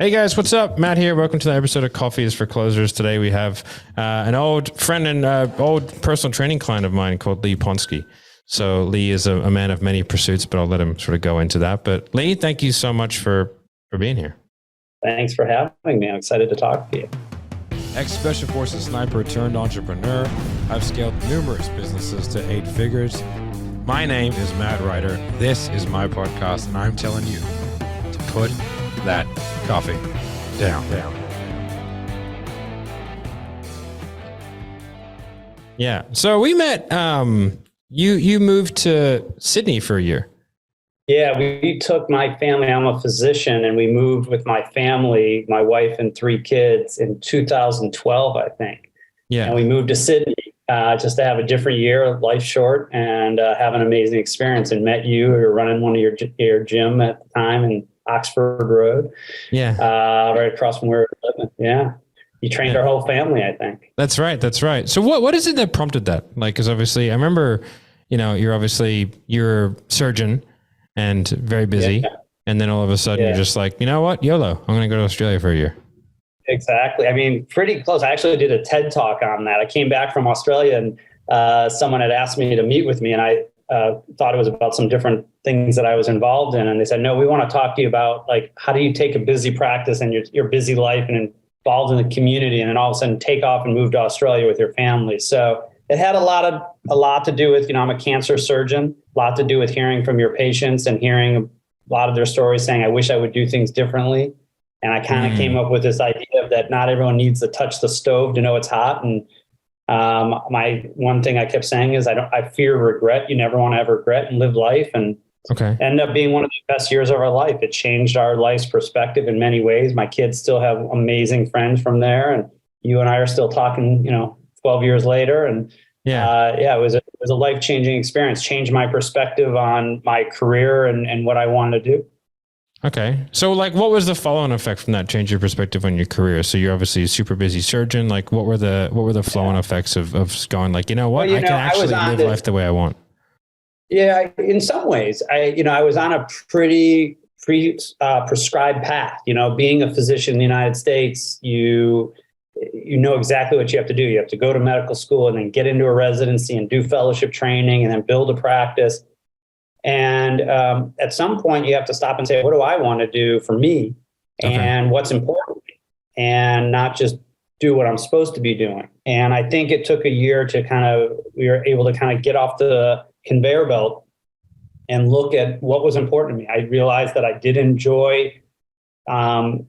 Hey guys, what's up? Matt here. Welcome to the episode of Coffee is for Closers. Today we have an old friend and old personal training client of mine called Lee Ponsky. So Lee is a man of many pursuits, but I'll let him sort of go into that. But Lee, thank you so much for being here. Thanks for having me. I'm excited to talk to you. Ex-Special Forces sniper turned entrepreneur. I've scaled numerous businesses to 8 figures. My name is Matt Ryder. This is my podcast, and I'm telling you to put that coffee down. Yeah. So we met, you moved to Sydney for a year. Yeah, we took my family. I'm a physician, and we moved with my family, my wife and 3 kids in 2012, I think. Yeah. And we moved to Sydney just to have a different year, life short, and have an amazing experience. And met you. We were running one of your gym at the time in Oxford Road. Yeah. Right across from where we're living. Yeah. You trained our whole family, I think. That's right. That's right. So what is it that prompted that? Like, because obviously I remember, you're a surgeon and very busy. Yeah. And then all of a sudden you're just like, you know what? YOLO, I'm going to go to Australia for a year. Exactly. I mean, pretty close. I actually did a TED talk on that. I came back from Australia and someone had asked me to meet with me, and I thought it was about some different things that I was involved in. And they said, no, we want to talk to you about, like, how do you take a busy practice and your busy life and involved in the community, and then all of a sudden take off and move to Australia with your family. So it had a lot to do with, I'm a cancer surgeon, a lot to do with hearing from your patients and hearing a lot of their stories saying, I wish I would do things differently. And I kind of came up with this idea of that not everyone needs to touch the stove to know it's hot. And my one thing I kept saying is I fear regret. You never want to have regret and live life. And ended up being one of the best years of our life. It changed our life's perspective in many ways. My kids still have amazing friends from there. And you and I are still talking, 12 years later. And it was a life-changing experience, changed my perspective on my career and what I wanted to do. Okay. So like, what was the follow-on effect from that change your perspective on your career? So you're obviously a super busy surgeon. Like what were the flow-on effects of going like, I can actually live life the way I want? Yeah, in some ways, I was on a pretty prescribed path. Being a physician in the United States, you know exactly what you have to do. You have to go to medical school and then get into a residency and do fellowship training and then build a practice. And at some point, you have to stop and say, what do I want to do for me and what's important, and not just do what I'm supposed to be doing. And I think it took a year we were able to get off the conveyor belt and look at what was important to me. I realized that I did enjoy, I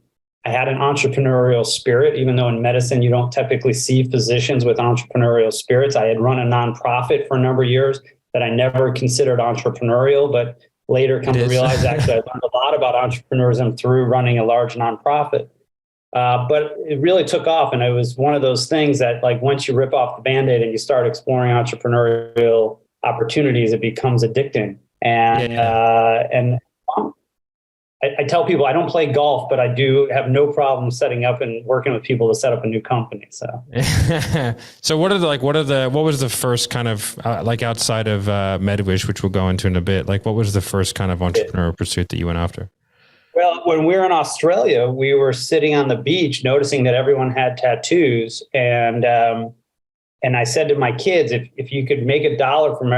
had an entrepreneurial spirit, even though in medicine, you don't typically see physicians with entrepreneurial spirits. I had run a nonprofit for a number of years that I never considered entrepreneurial, but later come to realize actually I learned a lot about entrepreneurism through running a large nonprofit. But it really took off. And it was one of those things that, like, once you rip off the Band-Aid and you start exploring entrepreneurial opportunities, it becomes addicting. And I tell people I don't play golf, but I do have no problem setting up and working with people to set up a new company. So, so what was the first kind of like outside of MedWish, which we'll go into in a bit? Like, what was the first kind of entrepreneurial pursuit that you went after? Well, when we were in Australia, we were sitting on the beach, noticing that everyone had tattoos, and I said to my kids, if you could make $1 from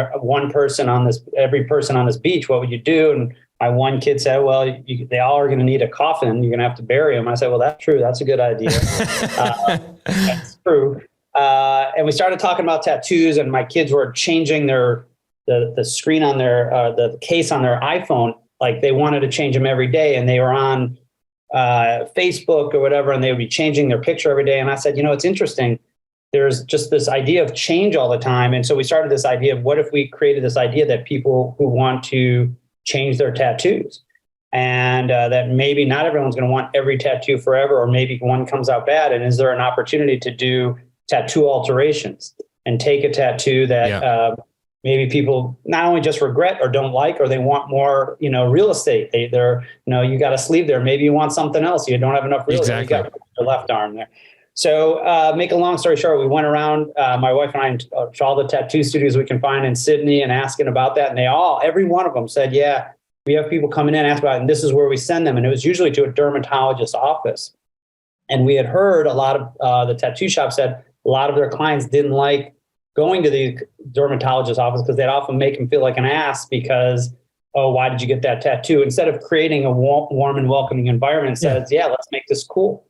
every person on this beach, what would you do? And my one kid said, well, they all are going to need a coffin. You're going to have to bury them. I said, well, that's true. That's a good idea. That's true. And we started talking about tattoos, and my kids were changing the screen on the case on their iPhone. Like, they wanted to change them every day, and they were on Facebook or whatever, and they would be changing their picture every day. And I said, it's interesting. There's just this idea of change all the time. And so we started this idea of, what if we created this idea that people who want to change their tattoos, and that maybe not everyone's going to want every tattoo forever, or maybe one comes out bad. And is there an opportunity to do tattoo alterations and take a tattoo that maybe people not only just regret or don't like, or they want more, real estate. They're you got a sleeve there. Maybe you want something else. You don't have enough real estate. You got your left arm there. So make a long story short, we went around, my wife and I, to all the tattoo studios we can find in Sydney and asking about that. And every one of them said, yeah, we have people coming in and ask about it, and this is where we send them. And it was usually to a dermatologist's office. And we had heard a lot of the tattoo shop said a lot of their clients didn't like going to the dermatologist's office because they'd often make them feel like an ass because, oh, why did you get that tattoo? Instead of creating a warm and welcoming environment, says, yeah, let's make this cool.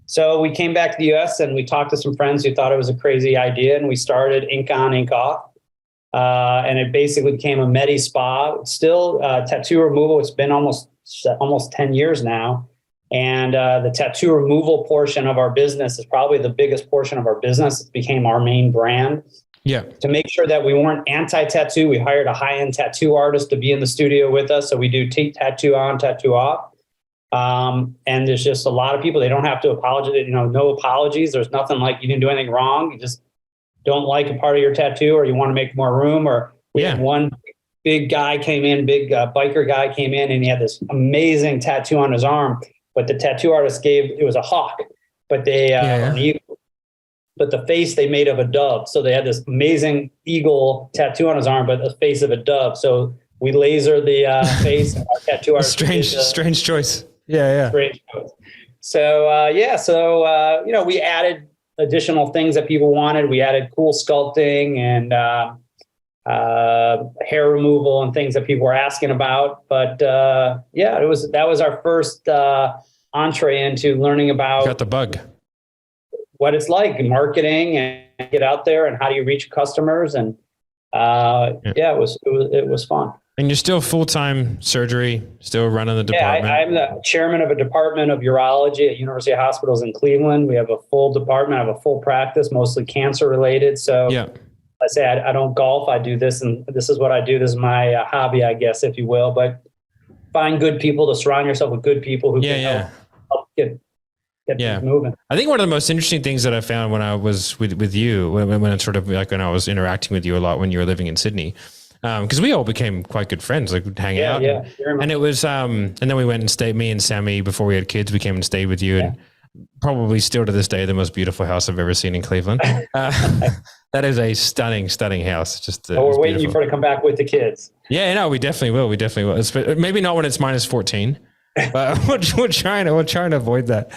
So we came back to the US and we talked to some friends who thought it was a crazy idea. And we started ink on, ink off. And it basically became a Medi spa. It's still tattoo removal. It's been almost 10 years now. And the tattoo removal portion of our business is probably the biggest portion of our business. It became our main brand. Yeah. To make sure that we weren't anti-tattoo, we hired a high-end tattoo artist to be in the studio with us. So we do tattoo on, tattoo off. And there's just a lot of people, they don't have to apologize, no apologies. There's nothing like you didn't do anything wrong. You just don't like a part of your tattoo, or you want to make more room, or we had one big guy came in, biker guy came in, and he had this amazing tattoo on his arm, but the tattoo artist it was a hawk, but but the face they made of a dove. So they had this amazing eagle tattoo on his arm, but the face of a dove. So we lasered the face, and our tattoo artist. Strange choice. Yeah. Strange choice. So, we added additional things that people wanted. We added cool sculpting and hair removal and things that people were asking about. But that was our first entree into learning about. Got the bug. What it's like in marketing and get out there and how do you reach customers. And it was fun. And you're still full-time surgery, still running the department? Yeah, I'm the chairman of a department of urology at University Hospitals in Cleveland. We have a full department, I have a full practice, mostly cancer related. So I say I don't golf, I do this, and this is what I do. This is my hobby, I guess, if you will. But find good people, to surround yourself with good people who can help get things moving. I think one of the most interesting things that I found when I was with you, when it's sort of like when I was interacting with you a lot when you were living in Sydney, because we all became quite good friends, like hanging out. And it was, and then we went and stayed, me and Sammy, before we had kids, we came and stayed with you, and probably still to this day, the most beautiful house I've ever seen in Cleveland. That is a stunning house. Just we're waiting for you to come back with the kids. Yeah, no, we definitely will. Maybe not when it's -14, but we're trying to avoid that.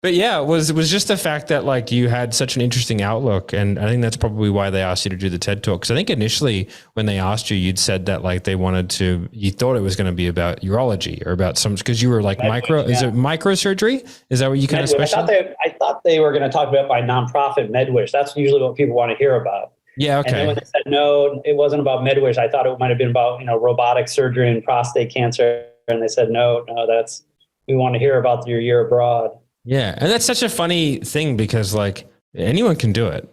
But yeah, it was just the fact that like you had such an interesting outlook. And I think that's probably why they asked you to do the TED Talk. Cause I think initially when they asked you, you'd said that like you thought it was going to be about urology or about cause you were like is it microsurgery? Is that what you kind of specialize? I thought they were going to talk about my nonprofit MedWish. That's usually what people want to hear about. Yeah. Okay. And then when they said, no, it wasn't about MedWish, I thought it might've been about, robotic surgery and prostate cancer. And they said, no, we want to hear about your year abroad. Yeah. And that's such a funny thing because like anyone can do it.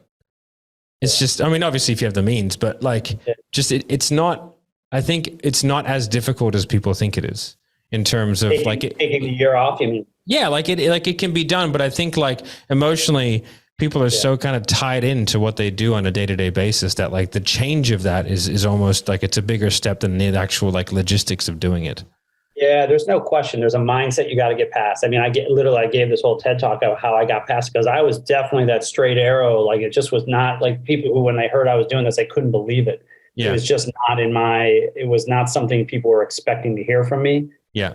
It's just, I mean, obviously if you have the means, but like it's not, I think it's not as difficult as people think it is in terms of taking the year off, you mean? Yeah. Like it can be done, but I think like emotionally people are so kind of tied into what they do on a day-to-day basis that like the change of that is almost like it's a bigger step than the actual like logistics of doing it. Yeah, there's no question. There's a mindset you got to get past. I mean, I gave this whole TED talk of how I got past because I was definitely that straight arrow. Like it just was not like people who, when they heard I was doing this, they couldn't believe it. Yeah. It was just not it was not something people were expecting to hear from me. Yeah.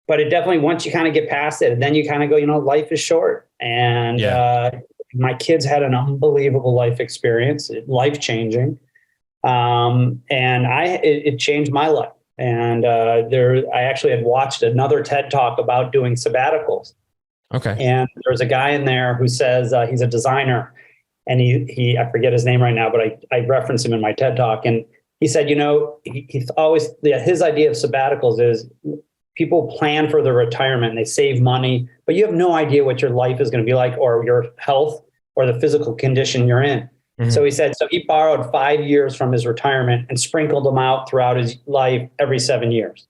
But it definitely, once you kind of get past it, and then you kind of go, life is short. And my kids had an unbelievable life experience, life-changing. And it changed my life. And I actually had watched another TED Talk about doing sabbaticals. Okay. And there's a guy in there who says he's a designer, and he I forget his name right now, but I reference him in my TED Talk. And he said, he's always, his idea of sabbaticals is people plan for their retirement and they save money, but you have no idea what your life is going to be like or your health or the physical condition you're in. Mm-hmm. So he said, he borrowed 5 years from his retirement and sprinkled them out throughout his life every 7 years.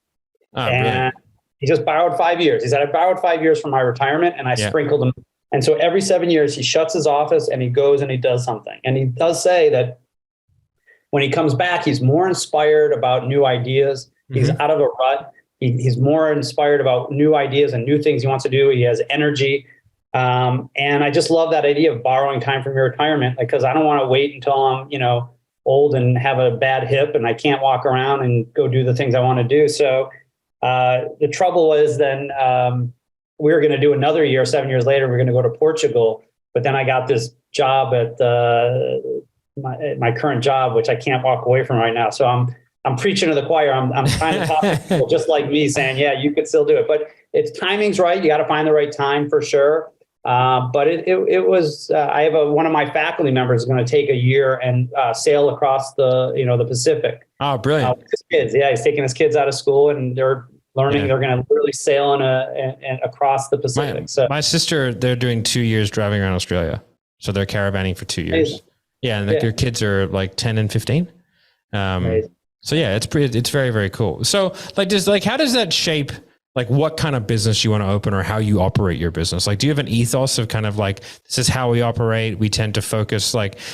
Oh, and brilliant. He just borrowed 5 years. He said, I borrowed 5 years from my retirement and I sprinkled them. And so every 7 years he shuts his office and he goes and he does something. And he does say that when he comes back, he's more inspired about new ideas. Mm-hmm. He's out of a rut. He's more inspired about new ideas and new things he wants to do. He has energy. And I just love that idea of borrowing time from your retirement, because I don't want to wait until I'm, old and have a bad hip and I can't walk around and go do the things I want to do. So the trouble was then we were going to do another year, 7 years later, we we're going to go to Portugal. But then I got this job at my current job, which I can't walk away from right now. So I'm preaching to the choir. I'm trying to talk to people just like me saying, yeah, you could still do it. But it's timing's right. You got to find the right time for sure. But it was, I have one of my faculty members is going to take a year and sail across the Pacific. Oh, brilliant. With his kids. Yeah. He's taking his kids out of school and they're learning. They're going to literally sail across the Pacific. My sister, they're doing 2 years driving around Australia. So they're caravanning for 2 years. Amazing. Yeah. And their kids are like 10 and 15. So yeah, it's very, very cool. So how does that shape like what kind of business you want to open or how you operate your business? Like, do you have an ethos of kind of like, this is how we operate? We tend to focus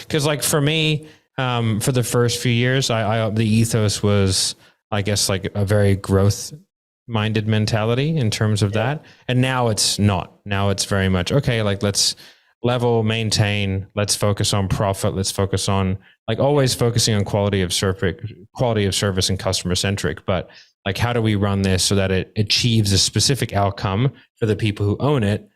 cause like for me, for the first few years, the ethos was, I guess, like a very growth minded mentality in terms of that. And now it's not. Now it's very much, okay, like let's level, maintain, let's focus on profit. Let's focus on like always focusing on quality of service and customer centric, but like, how do we run this so that it achieves a specific outcome for the people who own it,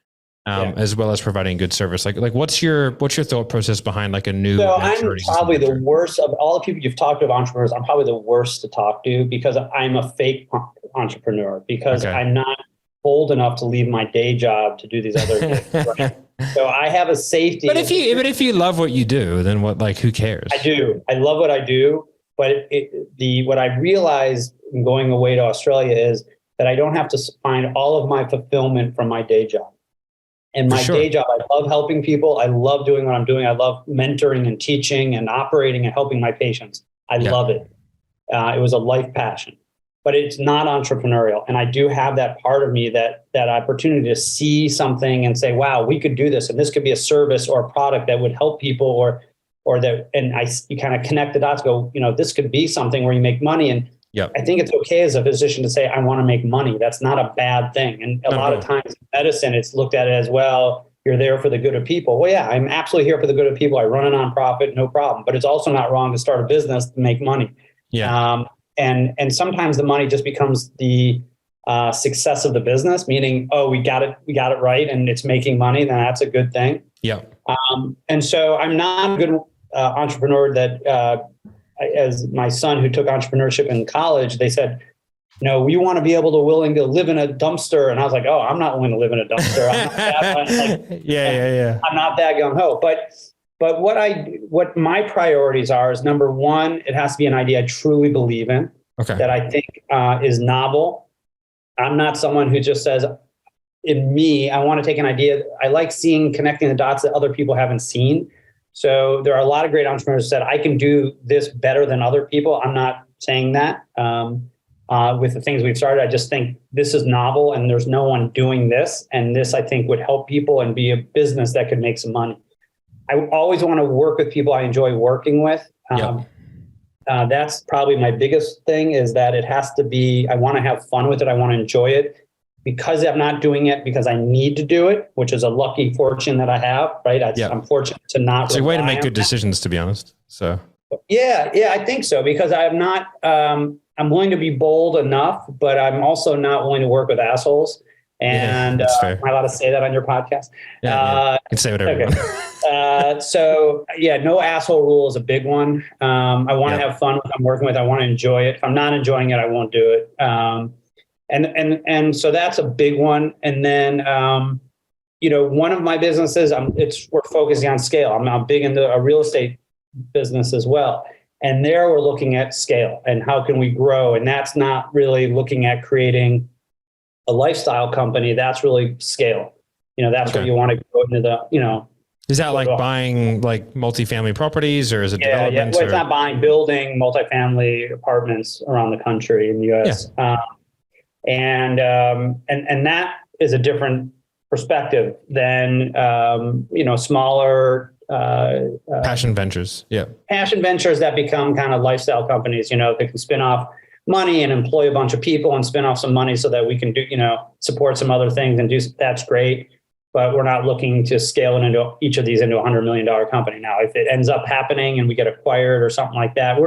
as well as providing good service? Like what's your thought process behind like a new? So I'm probably the worst of all the people you've talked to of entrepreneurs. I'm probably the worst to talk to because I'm a fake entrepreneur because I'm not bold enough to leave my day job to do these other things. Right? So I have a safety. But if you love what you do, then what? Like, who cares? I do. I love what I do. But what I realized in going away to Australia is that I don't have to find all of my fulfillment from my day job. And my day job, I love helping people. I love doing what I'm doing. I love mentoring and teaching and operating and helping my patients. I love it. It was a life passion, but it's not entrepreneurial. And I do have that part of me, that opportunity to see something and say, wow, we could do this. And this could be a service or a product that would help people or that, and you kind of connect the dots, go, this could be something where you make money. And I think it's okay as a physician to say, I want to make money. That's not a bad thing. And a lot of times in medicine, it's looked at as, well, you're there for the good of people. Well, yeah, I'm absolutely here for the good of people. I run a nonprofit, no problem. But it's also not wrong to start a business to make money. Yeah. And sometimes the money just becomes the success of the business, meaning, oh, we got it right and it's making money, then that's a good thing. Yeah. And so I'm not a good entrepreneur that, as my son who took entrepreneurship in college, they said, no, we want to be willing to live in a dumpster. And I was like, oh, I'm not willing to live in a dumpster. I'm not that, I'm not that gung ho. But what my priorities are is, number one, it has to be an idea I truly believe in, that I think is novel. I'm not someone who just says, in me, I want to take an idea. I like connecting the dots that other people haven't seen. So there are a lot of great entrepreneurs who said, I can do this better than other people. I'm not saying that with the things we've started. I just think this is novel and there's no one doing this. And this, I think, would help people and be a business that could make some money. I always want to work with people I enjoy working with. That's probably my biggest thing, is that it has to be, I want to have fun with it. I want to enjoy it. Because I'm not doing it because I need to do it, which is a lucky fortune that I have, right? I'm fortunate to not. It's a way to make good decisions, to be honest. So yeah, I think so, because I'm not. I'm willing to be bold enough, but I'm also not willing to work with assholes. And am I allowed to say that on your podcast? Yeah, you can say whatever. Okay. So yeah, no asshole rule is a big one. I want to have fun with what I'm working with. I want to enjoy it. If I'm not enjoying it, I won't do it. And so that's a big one. And then, one of my businesses, we're focusing on scale. I'm now big into a real estate business as well. And there we're looking at scale and how can we grow? And that's not really looking at creating a lifestyle company. That's really scale. That's what you want to go into the, Is that like buying like multifamily properties, or is it development? Well, it's not buying, building multifamily apartments around the country in the US. And that is a different perspective than, smaller, passion ventures. Yeah. Passion ventures that become kind of lifestyle companies, they can spin off money and employ a bunch of people and spin off some money so that we can do, support some other things and do, that's great. but we're not looking to scale it into each of these into a $100 million company. Now, if it ends up happening and we get acquired or something like that,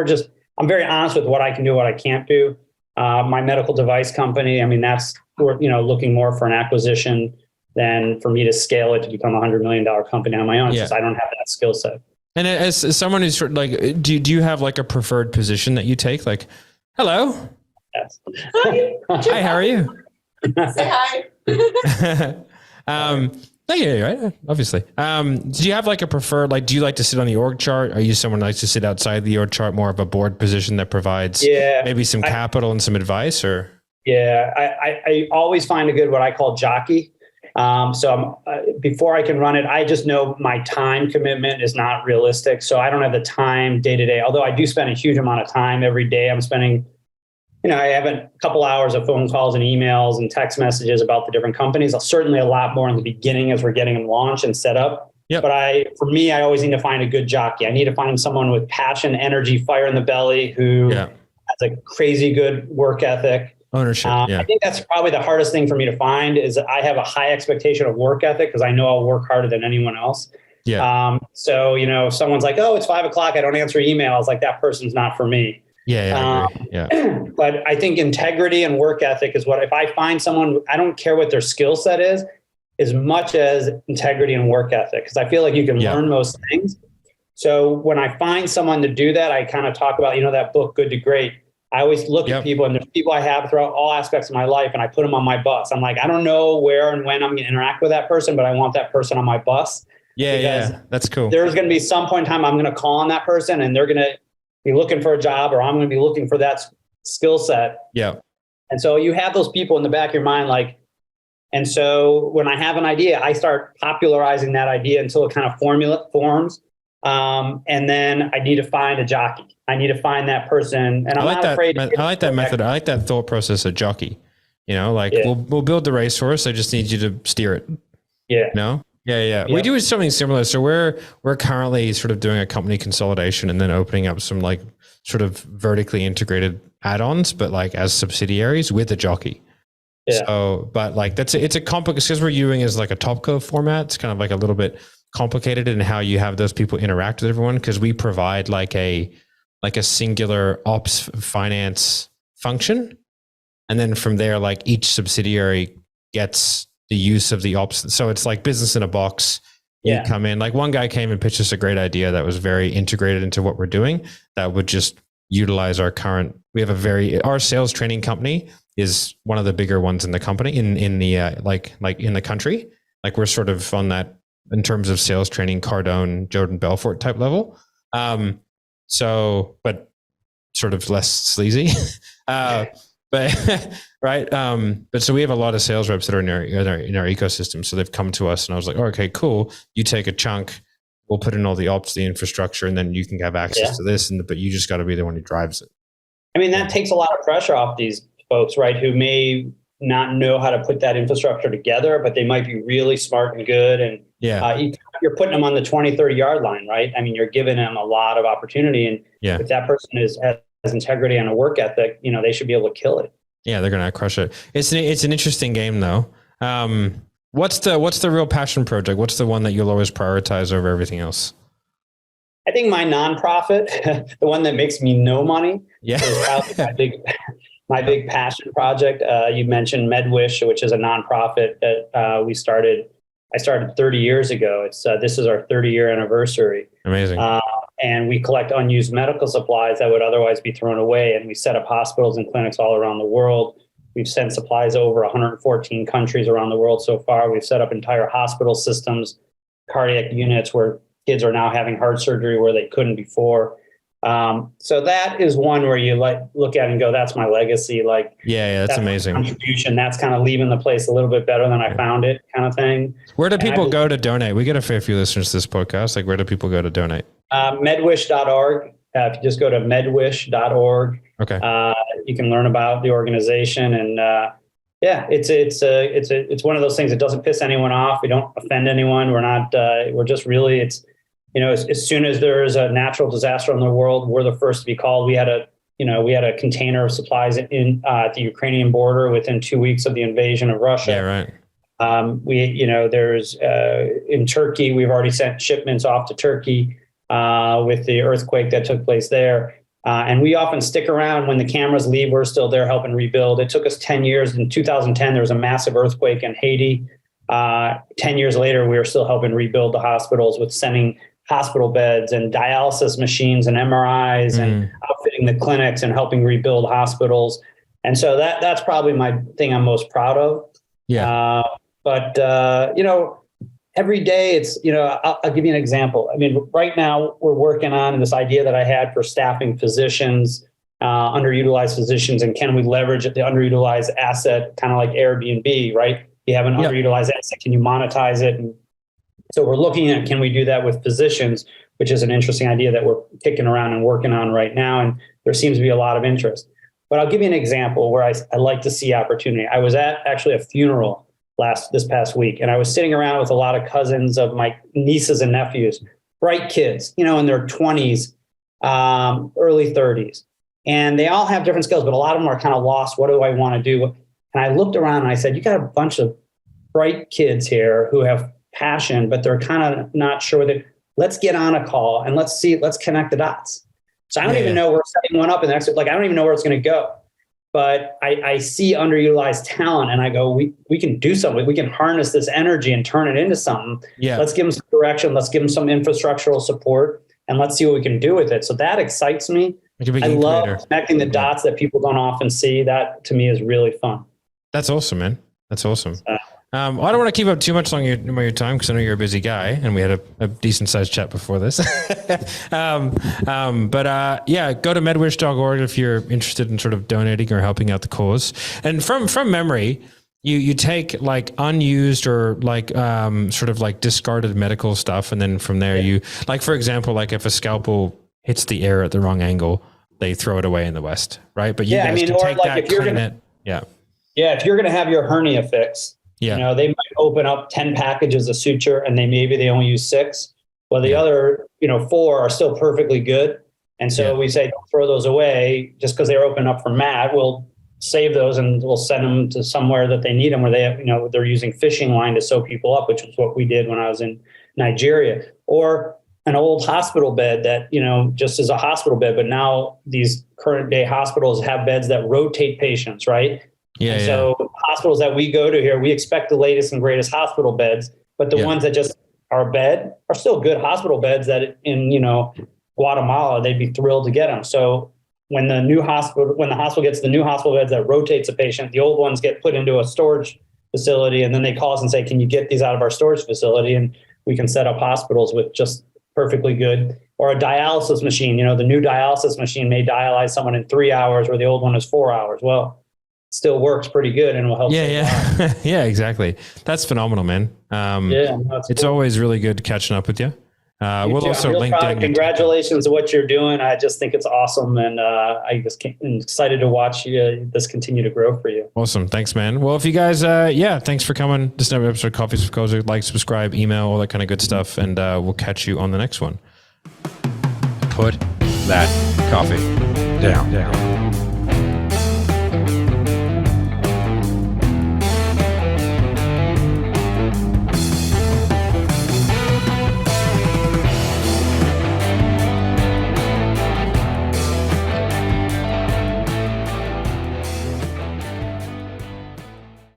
I'm very honest with what I can do, what I can't do. My medical device company, I mean, we're looking more for an acquisition than for me to scale it to become a $100 million company on my own. Because I don't have that skill set. And as someone who's like, do you have like a preferred position that you take? Like, hello. Yes. Hi, how are you? Say hi. Right. Obviously. Do you have like a preferred, like, do you like to sit on the org chart? Are you someone who likes to sit outside the org chart, more of a board position that provides maybe some capital and some advice, or? Yeah, I always find a good, what I call jockey. So before I can run it, I just know my time commitment is not realistic. So I don't have the time day to day, although I do spend a huge amount of time every day. I'm spending, I have a couple hours of phone calls and emails and text messages about the different companies. Certainly a lot more in the beginning as we're getting them launched and set up. Yep. But for me, I always need to find a good jockey. I need to find someone with passion, energy, fire in the belly, who has a crazy good work ethic. Ownership. I think that's probably the hardest thing for me to find is I have a high expectation of work ethic because I know I'll work harder than anyone else. Yeah. So, if someone's like, oh, it's 5:00, I don't answer emails, like that person's not for me. Yeah. But I think integrity and work ethic is if I find someone, I don't care what their skill set is as much as integrity and work ethic, because I feel like you can learn most things. So when I find someone to do that, I kind of talk about, that book, Good to Great. I always look at people, and there's people I have throughout all aspects of my life, and I put them on my bus. I'm like, I don't know where and when I'm going to interact with that person, but I want that person on my bus. Yeah. That's cool. There's going to be some point in time I'm going to call on that person, and they're going to be looking for a job, or I'm going to be looking for that skill set. Yeah. And so you have those people in the back of your mind, and so when I have an idea, I start popularizing that idea until it kind of forms. And then I need to find a jockey. I need to find that person. And I'm not afraid. I like that method. I like that thought process of jockey. We'll build the racehorse. I just need you to steer it. Yeah. Yeah. We do something similar. So we're currently sort of doing a company consolidation and then opening up some like sort of vertically integrated add-ons, but like as subsidiaries with a jockey. Yeah. So, but like it's a complex, because we're using as like a topco format. It's kind of like a little bit complicated in how you have those people interact with everyone, because we provide like a singular ops finance function. And then from there, like each subsidiary gets the use of the ops. So it's like business in a box. You come in, like one guy came and pitched us a great idea that was very integrated into what we're doing, that would just utilize our sales training company is one of the bigger ones in the company in the country. Like we're sort of on that in terms of sales training, Cardone, Jordan Belfort type level. But sort of less sleazy. But right. But so we have a lot of sales reps that are in our ecosystem. So they've come to us and I was like, oh, okay, cool. You take a chunk, we'll put in all the ops, the infrastructure, and then you can have access to this. But you just got to be the one who drives it. I mean, that takes a lot of pressure off these folks, right? Who may not know how to put that infrastructure together, but they might be really smart and good. And you're putting them on the 20, 30 yard line, right? I mean, you're giving them a lot of opportunity. And if that person has integrity and a work ethic, they should be able to kill it. Yeah, they're going to crush it. It's an interesting game though. What's the real passion project? What's the one that you'll always prioritize over everything else? I think my nonprofit, the one that makes me no money, is probably my big passion project. You mentioned MedWish, which is a nonprofit that I started 30 years ago. This is our 30-year anniversary. Amazing. And we collect unused medical supplies that would otherwise be thrown away. And we set up hospitals and clinics all around the world. We've sent supplies over 114 countries around the world so far. We've set up entire hospital systems, cardiac units where kids are now having heart surgery where they couldn't before. So that is one where you look at it and go, that's my legacy. That's amazing. Contribution. That's kind of leaving the place a little bit better than I found it, kind of thing. Where do people go to donate? We get a fair few listeners to this podcast. Like, where do people go to donate? Medwish.org. If you just go to medwish.org, you can learn about the organization. And it's one of those things that doesn't piss anyone off. We don't offend anyone. We're not. We're just really. As soon as there is a natural disaster in the world, we're the first to be called. We had a container of supplies at the Ukrainian border within 2 weeks of the invasion of Russia. Yeah, right. There's in Turkey, we've already sent shipments off to Turkey with the earthquake that took place there. And we often stick around when the cameras leave. We're still there helping rebuild. It took us 10 years. In 2010, there was a massive earthquake in Haiti. 10 years later, we were still helping rebuild the hospitals with sending hospital beds and dialysis machines and MRIs and outfitting the clinics and helping rebuild hospitals. And so that's probably my thing I'm most proud of. Yeah. Every day it's, I'll give you an example. I mean, right now we're working on this idea that I had for staffing physicians, underutilized physicians, and can we leverage the underutilized asset, kind of like Airbnb, right? You have an underutilized asset, can you monetize it? And so we're looking at, can we do that with physicians, which is an interesting idea that we're kicking around and working on right now. And there seems to be a lot of interest. But I'll give you an example where I like to see opportunity. I was at actually a funeral this past week, and I was sitting around with a lot of cousins of my nieces and nephews, bright kids, in their 20s, early 30s. And they all have different skills, but a lot of them are kind of lost. What do I want to do? And I looked around and I said, you got a bunch of bright kids here who have passion, but they're kind of not sure that. Let's get on a call and let's connect the dots. So I don't even know we're setting one up in the next, I don't even know where it's going to go. But I see underutilized talent and I go, we can do something. We can harness this energy and turn it into something. Yeah. Let's give them some direction. Let's give them some infrastructural support and let's see what we can do with it. So that excites me. I love connecting the dots that people don't often see. That to me is really fun. That's awesome, man. That's awesome. I don't want to keep up too much longer your time because I know you're a busy guy and we had a decent sized chat before this. Go to medwish.org if you're interested in sort of donating or helping out the cause. And from memory, you take like unused or like sort of like discarded medical stuff. And then from there you, like, for example, like if a scalpel hits the air at the wrong angle, they throw it away in the West, right? But you guys can take that, if you're gonna, if you're going to have your hernia fixed, they might open up 10 packages of suture and they only use 6. Well, the other, 4 are still perfectly good. And so we say, don't throw those away just because they're open up for mat. We'll save those and we'll send them to somewhere that they need them where they have, they're using fishing line to sew people up, which was what we did when I was in Nigeria. Or an old hospital bed that, just as a hospital bed, but now these current day hospitals have beds that rotate patients, right? So hospitals that we go to here, we expect the latest and greatest hospital beds, but the ones that just are a bed are still good hospital beds that in, Guatemala, they'd be thrilled to get them. So when the hospital gets the new hospital beds that rotates a patient, the old ones get put into a storage facility. And then they call us and say, can you get these out of our storage facility? And we can set up hospitals with just perfectly good. Or a dialysis machine, the new dialysis machine may dialyze someone in 3 hours where the old one is 4 hours. Well, still works pretty good and will help. Yeah, exactly. That's phenomenal, man. It's always really good catching up with you. We'll also link down. Congratulations on what you're doing. I just think it's awesome. And I'm excited to watch this continue to grow for you. Awesome. Thanks, man. Well, if you guys, thanks for coming. This next episode of Coffees for Closers. Like, subscribe, email, all that kind of good stuff. And we'll catch you on the next one. Put that coffee down.